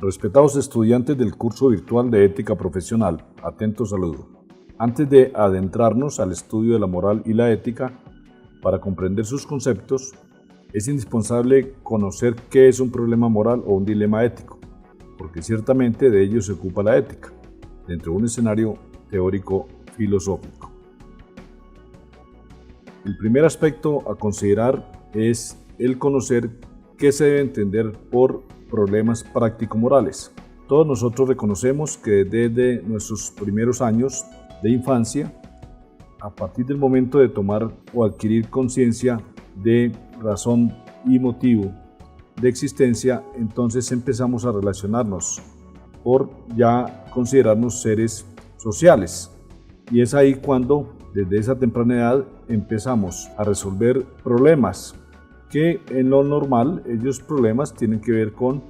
Respetados estudiantes del curso virtual de Ética Profesional, atento saludo. Antes de adentrarnos al estudio de la moral y la ética, para comprender sus conceptos, es indispensable conocer qué es un problema moral o un dilema ético, porque ciertamente de ello se ocupa la ética, dentro de un escenario teórico filosófico. El primer aspecto a considerar es el conocer qué se debe entender por problemas práctico-morales. Todos nosotros reconocemos que desde nuestros primeros años de infancia, a partir del momento de tomar o adquirir conciencia de razón y motivo de existencia, entonces empezamos a relacionarnos por ya considerarnos seres sociales. Y es ahí cuando, desde esa temprana edad, empezamos a resolver problemas que en lo normal, ellos problemas tienen que ver con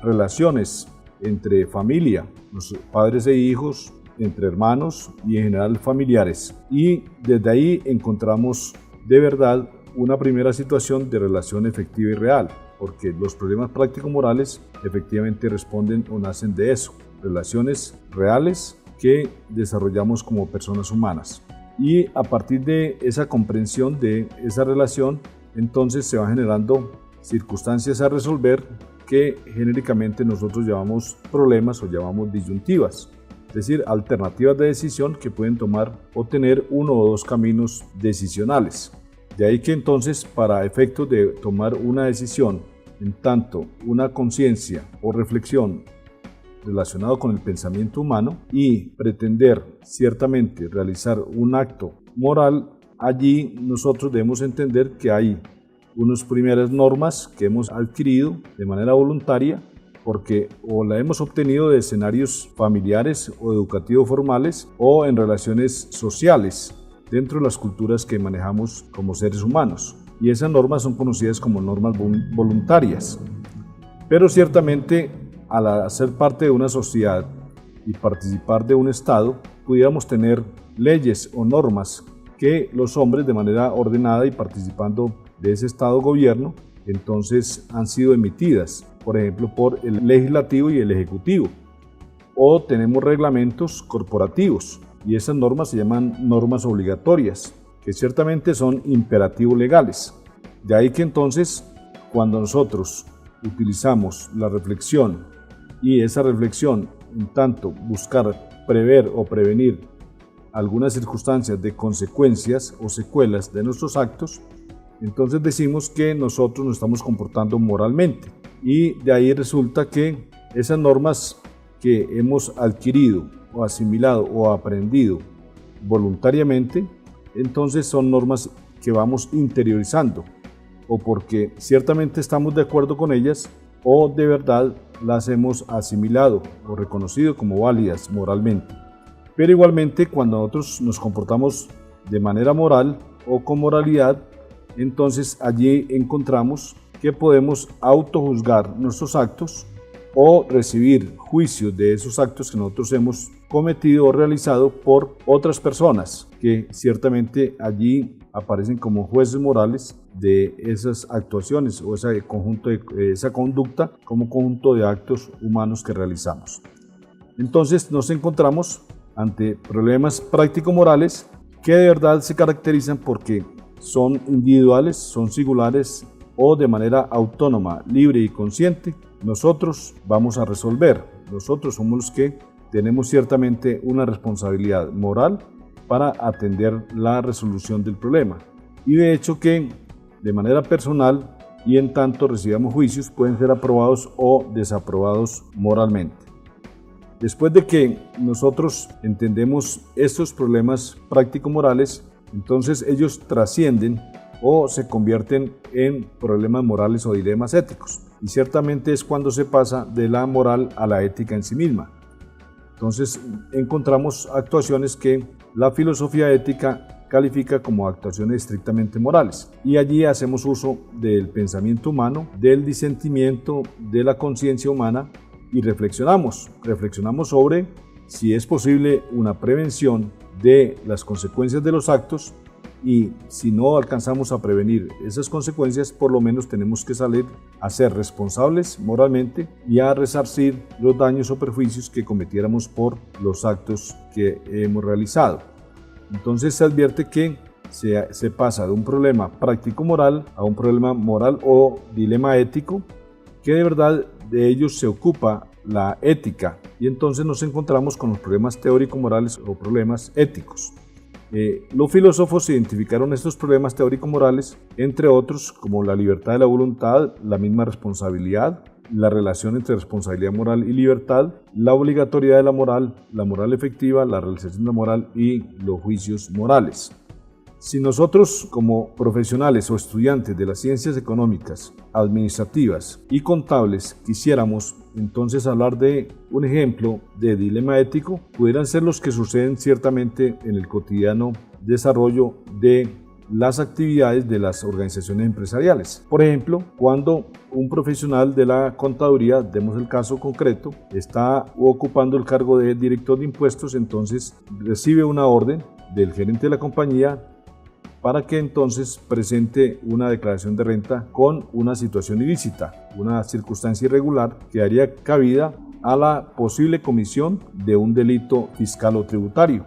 relaciones entre familia, los padres e hijos, entre hermanos y en general familiares. Y desde ahí encontramos de verdad una primera situación de relación efectiva y real, porque los problemas práctico-morales efectivamente responden o nacen de eso, relaciones reales que desarrollamos como personas humanas. Y a partir de esa comprensión de esa relación, entonces se van generando circunstancias a resolver que genéricamente nosotros llamamos problemas o llamamos disyuntivas, es decir, alternativas de decisión que pueden tomar o tener uno o dos caminos decisionales. De ahí que entonces, para efectos de tomar una decisión, en tanto una conciencia o reflexión relacionado con el pensamiento humano y pretender ciertamente realizar un acto moral, allí nosotros debemos entender que hay unas primeras normas que hemos adquirido de manera voluntaria porque o la hemos obtenido de escenarios familiares o educativos formales o en relaciones sociales dentro de las culturas que manejamos como seres humanos. Y esas normas son conocidas como normas voluntarias. Pero ciertamente al ser parte de una sociedad y participar de un Estado, pudiéramos tener leyes o normas que los hombres de manera ordenada y participando de ese Estado-gobierno, entonces han sido emitidas, por ejemplo, por el legislativo y el ejecutivo. O tenemos reglamentos corporativos y esas normas se llaman normas obligatorias, que ciertamente son imperativos legales. De ahí que entonces, cuando nosotros utilizamos la reflexión y esa reflexión, en tanto buscar prever o prevenir algunas circunstancias de consecuencias o secuelas de nuestros actos, entonces decimos que nosotros nos estamos comportando moralmente. Y de ahí resulta que esas normas que hemos adquirido o asimilado o aprendido voluntariamente, entonces son normas que vamos interiorizando, o porque ciertamente estamos de acuerdo con ellas, o de verdad las hemos asimilado o reconocido como válidas moralmente. Pero igualmente cuando nosotros nos comportamos de manera moral o con moralidad, entonces allí encontramos que podemos autojuzgar nuestros actos o recibir juicios de esos actos que nosotros hemos cometido o realizado por otras personas que ciertamente allí aparecen como jueces morales de esas actuaciones o esa conducta como conjunto de actos humanos que realizamos. Entonces nos encontramos ante problemas práctico-morales que de verdad se caracterizan porque son individuales, son singulares o de manera autónoma, libre y consciente, nosotros vamos a resolver. Nosotros somos los que tenemos ciertamente una responsabilidad moral para atender la resolución del problema. Y de hecho que de manera personal y en tanto recibamos juicios pueden ser aprobados o desaprobados moralmente. Después de que nosotros entendemos estos problemas práctico-morales, entonces ellos trascienden o se convierten en problemas morales o dilemas éticos. Y ciertamente es cuando se pasa de la moral a la ética en sí misma. Entonces encontramos actuaciones que la filosofía ética califica como actuaciones estrictamente morales. Y allí hacemos uso del pensamiento humano, del discernimiento, de la conciencia humana y reflexionamos sobre si es posible una prevención de las consecuencias de los actos y si no alcanzamos a prevenir esas consecuencias, por lo menos tenemos que salir a ser responsables moralmente y a resarcir los daños o perjuicios que cometiéramos por los actos que hemos realizado. Entonces se advierte que se pasa de un problema práctico-moral a un problema moral o dilema ético, que de verdad de ellos se ocupa la ética, y entonces nos encontramos con los problemas teórico-morales o problemas éticos. Los filósofos identificaron estos problemas teórico-morales, entre otros, como la libertad de la voluntad, la misma responsabilidad, la relación entre responsabilidad moral y libertad, la obligatoriedad de la moral efectiva, la realización de la moral y los juicios morales. Si nosotros como profesionales o estudiantes de las ciencias económicas, administrativas y contables quisiéramos entonces hablar de un ejemplo de dilema ético, pudieran ser los que suceden ciertamente en el cotidiano desarrollo de las actividades de las organizaciones empresariales. Por ejemplo, cuando un profesional de la contaduría, demos el caso concreto, está ocupando el cargo de director de impuestos, entonces recibe una orden del gerente de la compañía para que entonces presente una declaración de renta con una situación ilícita, una circunstancia irregular que daría cabida a la posible comisión de un delito fiscal o tributario.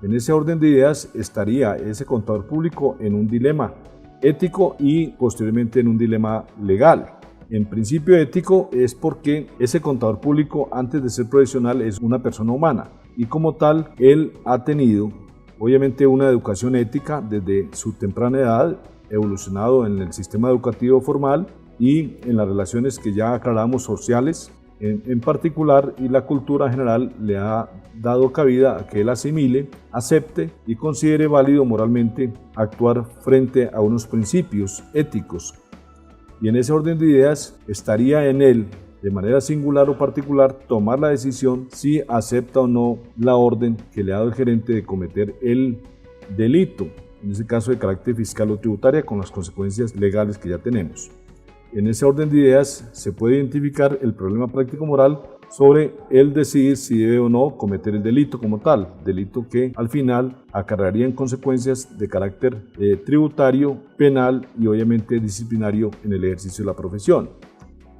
En ese orden de ideas estaría ese contador público en un dilema ético y posteriormente en un dilema legal. En principio ético es porque ese contador público, antes de ser profesional, es una persona humana y como tal él ha tenido obviamente una educación ética desde su temprana edad, evolucionado en el sistema educativo formal y en las relaciones que ya aclaramos sociales en particular, y la cultura general le ha dado cabida a que él asimile, acepte y considere válido moralmente actuar frente a unos principios éticos. Y en ese orden de ideas estaría en él, de manera singular o particular, tomar la decisión si acepta o no la orden que le ha dado el gerente de cometer el delito, en ese caso de carácter fiscal o tributaria, con las consecuencias legales que ya tenemos. En ese orden de ideas se puede identificar el problema práctico-moral sobre el decidir si debe o no cometer el delito como tal, delito que al final acarrearía en consecuencias de carácter tributario, penal y obviamente disciplinario en el ejercicio de la profesión.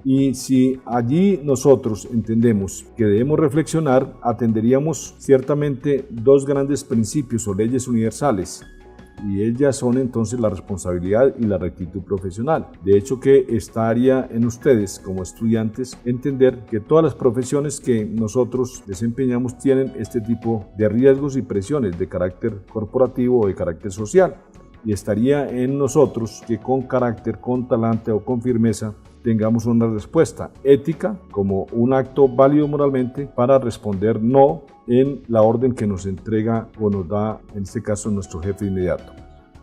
Y si allí nosotros entendemos que debemos reflexionar, atenderíamos ciertamente dos grandes principios o leyes universales, y ellas son entonces la responsabilidad y la rectitud profesional. De hecho que estaría en ustedes como estudiantes entender que todas las profesiones que nosotros desempeñamos tienen este tipo de riesgos y presiones de carácter corporativo o de carácter social, y estaría en nosotros que con carácter, con talante o con firmeza tengamos una respuesta ética como un acto válido moralmente para responder no en la orden que nos entrega o nos da, en este caso, nuestro jefe inmediato.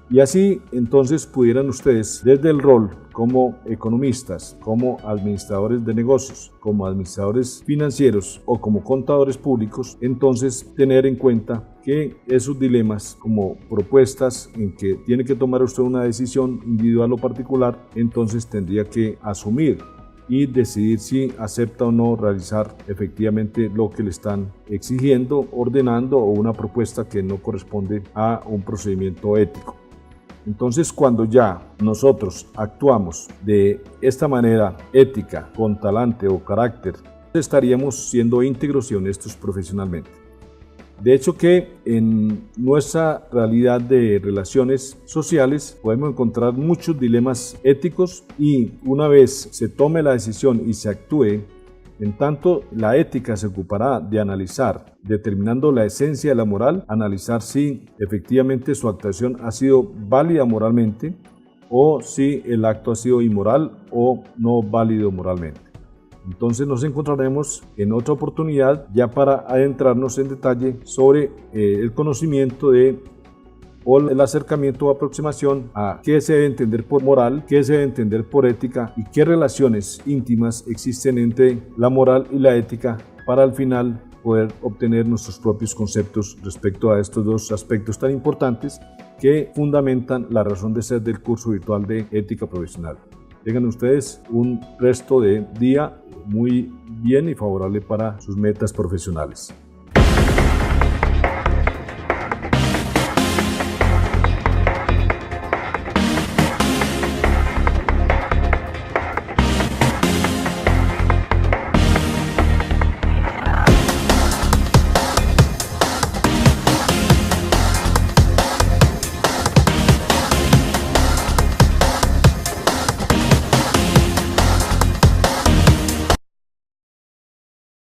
Y así entonces pudieran ustedes, desde el rol como economistas, como administradores de negocios, como administradores financieros o como contadores públicos, entonces tener en cuenta que esos dilemas como propuestas en que tiene que tomar usted una decisión individual o particular, entonces tendría que asumir y decidir si acepta o no realizar efectivamente lo que le están exigiendo, ordenando, o una propuesta que no corresponde a un procedimiento ético. Entonces, cuando ya nosotros actuamos de esta manera ética, con talante o carácter, estaríamos siendo íntegros y honestos profesionalmente. De hecho que en nuestra realidad de relaciones sociales podemos encontrar muchos dilemas éticos, y una vez se tome la decisión y se actúe, en tanto la ética se ocupará de analizar, determinando la esencia de la moral, analizar si efectivamente su actuación ha sido válida moralmente o si el acto ha sido inmoral o no válido moralmente. Entonces nos encontraremos en otra oportunidad ya para adentrarnos en detalle sobre el conocimiento o el acercamiento o aproximación a qué se debe entender por moral, qué se debe entender por ética y qué relaciones íntimas existen entre la moral y la ética para al final poder obtener nuestros propios conceptos respecto a estos dos aspectos tan importantes que fundamentan la razón de ser del curso virtual de ética profesional. Tengan ustedes un resto de día muy bien y favorable para sus metas profesionales.